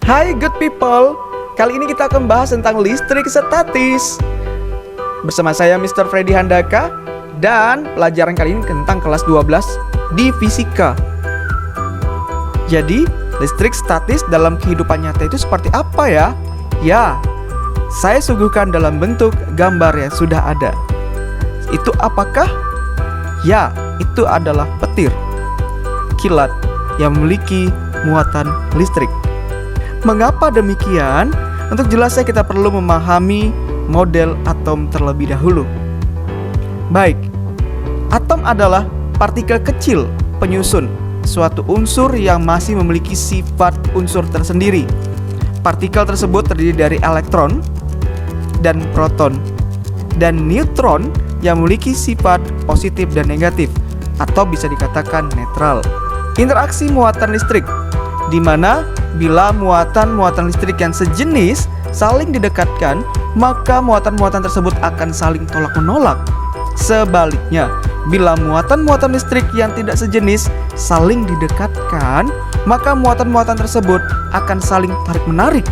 Hai good people, kali ini kita akan bahas tentang listrik statis. Bersama saya Mr. Freddy Handaka. Dan pelajaran kali ini tentang kelas 12 di fisika. Jadi, listrik statis dalam kehidupan nyata itu seperti apa ya? Ya, saya suguhkan dalam bentuk gambar yang sudah ada. Itu apakah? Ya, itu adalah petir kilat yang memiliki muatan listrik. Mengapa demikian? Untuk jelasnya kita perlu memahami model atom terlebih dahulu. Baik, atom adalah partikel kecil penyusun suatu unsur yang masih memiliki sifat unsur tersendiri. Partikel tersebut terdiri dari elektron dan proton dan neutron yang memiliki sifat positif dan negatif atau bisa dikatakan netral. Interaksi muatan listrik, di mana bila muatan-muatan listrik yang sejenis saling didekatkan, maka muatan-muatan tersebut akan saling tolak-menolak. Sebaliknya, bila muatan-muatan listrik yang tidak sejenis saling didekatkan, maka muatan-muatan tersebut akan saling tarik-menarik.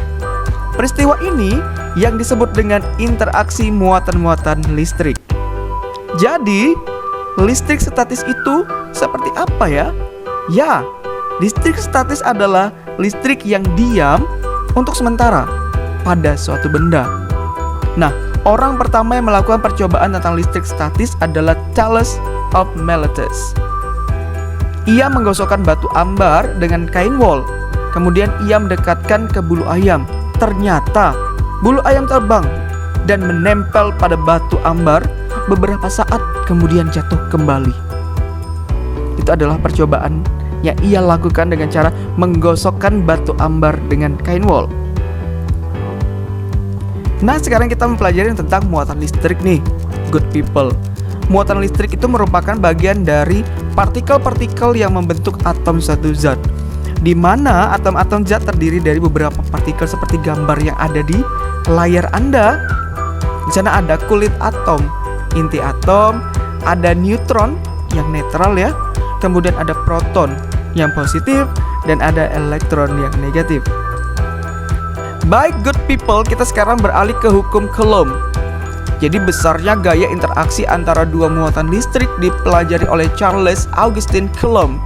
Peristiwa ini yang disebut dengan interaksi muatan-muatan listrik. Jadi, listrik statis itu seperti apa ya? Ya, listrik statis adalah listrik yang diam untuk sementara pada suatu benda. Nah, orang pertama yang melakukan percobaan tentang listrik statis adalah Thales of Miletus. Ia menggosokkan batu ambar dengan kain wol. Kemudian ia mendekatkan ke bulu ayam. Ternyata bulu ayam terbang dan menempel pada batu ambar beberapa saat kemudian jatuh kembali. Itu adalah percobaan yang ia lakukan dengan cara menggosokkan batu ambar dengan kain wol. Nah, sekarang kita mempelajari tentang muatan listrik nih, good people. Muatan listrik itu merupakan bagian dari partikel-partikel yang membentuk atom suatu zat, di mana atom-atom zat terdiri dari beberapa partikel seperti gambar yang ada di layar Anda. Di sana ada kulit atom, inti atom, ada neutron yang netral ya, kemudian ada proton yang positif, dan ada elektron yang negatif. Baik good people, kita sekarang beralih ke hukum Coulomb. Jadi besarnya gaya interaksi antara dua muatan listrik dipelajari oleh Charles Augustin Coulomb,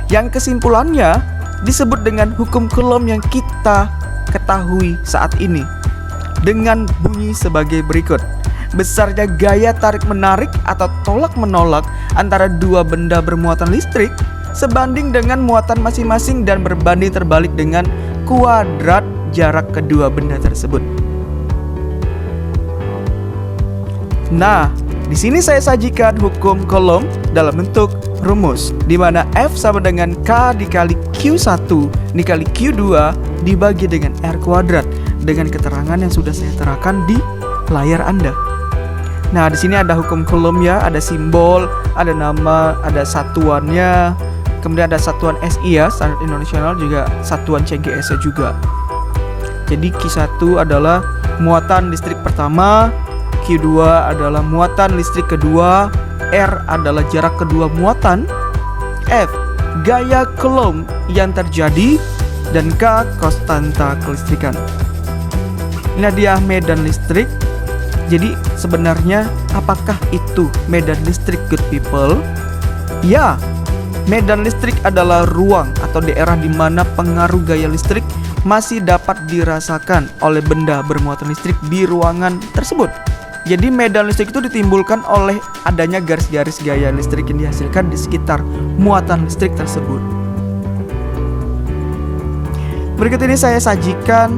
yang kesimpulannya disebut dengan hukum Coulomb yang kita ketahui saat ini, dengan bunyi sebagai berikut. Besarnya gaya tarik-menarik atau tolak-menolak antara dua benda bermuatan listrik sebanding dengan muatan masing-masing dan berbanding terbalik dengan kuadrat jarak kedua benda tersebut. Nah, di sini saya sajikan hukum Coulomb dalam bentuk rumus, di mana F sama dengan K dikali Q1 dikali Q2 dibagi dengan R kuadrat, dengan keterangan yang sudah saya terangkan di layar Anda. Nah, di sini ada hukum Coulomb ya, ada simbol, ada nama, ada satuannya, kemudian ada satuan SI ya, standar internasional, juga satuan CGS juga. Jadi Q1 adalah muatan listrik pertama, Q2 adalah muatan listrik kedua, R adalah jarak kedua muatan, F gaya Coulomb yang terjadi, dan K konstanta kelistrikan. Ini dia medan listrik. Jadi sebenarnya apakah itu medan listrik good people? Ya, medan listrik adalah ruang atau daerah di mana pengaruh gaya listrik masih dapat dirasakan oleh benda bermuatan listrik di ruangan tersebut. Jadi medan listrik itu ditimbulkan oleh adanya garis-garis gaya listrik yang dihasilkan di sekitar muatan listrik tersebut. Berikut ini saya sajikan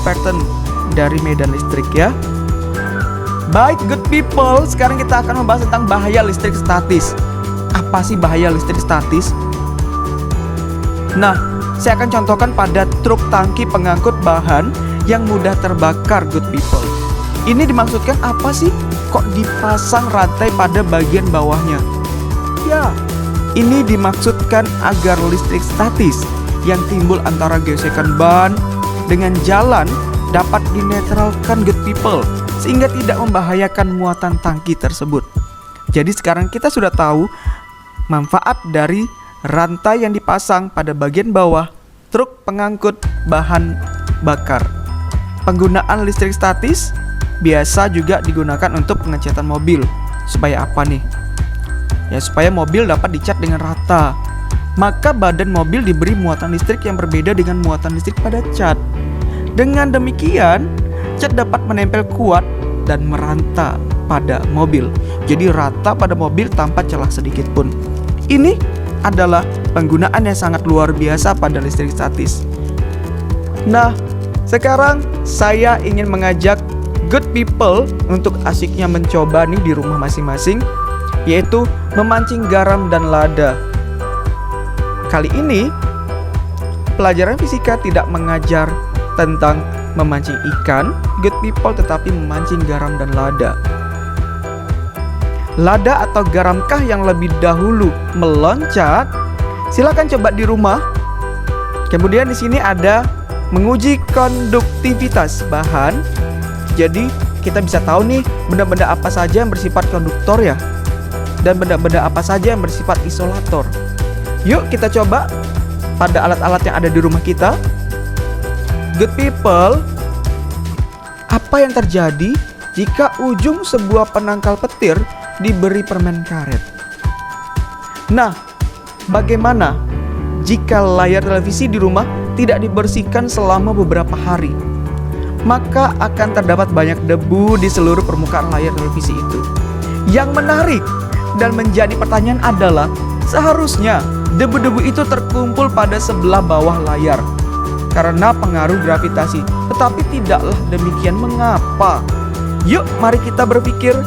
pattern dari medan listrik ya. Baik good people, sekarang kita akan membahas tentang bahaya listrik statis. Apa sih bahaya listrik statis? Nah, saya akan contohkan pada truk tangki pengangkut bahan yang mudah terbakar good people. Ini dimaksudkan apa sih? Kok dipasang rantai pada bagian bawahnya? Ya, ini dimaksudkan agar listrik statis yang timbul antara gesekan ban dengan jalan dapat dinetralkan good people, sehingga tidak membahayakan muatan tangki tersebut. Jadi sekarang kita sudah tahu manfaat dari rantai yang dipasang pada bagian bawah truk pengangkut bahan bakar. Penggunaan listrik statis biasa juga digunakan untuk pengecatan mobil. Supaya apa nih? Ya, supaya mobil dapat dicat dengan rata. Maka badan mobil diberi muatan listrik yang berbeda dengan muatan listrik pada cat. Dengan demikian, cat dapat menempel kuat dan merata pada mobil. Jadi rata pada mobil tanpa celah sedikit pun. Ini adalah penggunaan yang sangat luar biasa pada listrik statis. Nah, sekarang saya ingin mengajak good people untuk asiknya mencoba nih di rumah masing-masing, yaitu memancing garam dan lada. Kali ini pelajaran fisika tidak mengajar tentang memancing ikan, good people, tetapi memancing garam dan lada. Lada atau garamkah yang lebih dahulu meloncat? Silakan coba di rumah. Kemudian di sini ada menguji konduktivitas bahan. Jadi kita bisa tahu nih benda-benda apa saja yang bersifat konduktor ya, dan benda-benda apa saja yang bersifat isolator. Yuk kita coba pada alat-alat yang ada di rumah kita. Good people, apa yang terjadi jika ujung sebuah penangkal petir diberi permen karet? Nah, bagaimana jika layar televisi di rumah tidak dibersihkan selama beberapa hari? Maka akan terdapat banyak debu di seluruh permukaan layar televisi itu. Yang menarik dan menjadi pertanyaan adalah, seharusnya debu-debu itu terkumpul pada sebelah bawah layar karena pengaruh gravitasi. Tetapi tidaklah demikian. Mengapa? Yuk mari kita berpikir.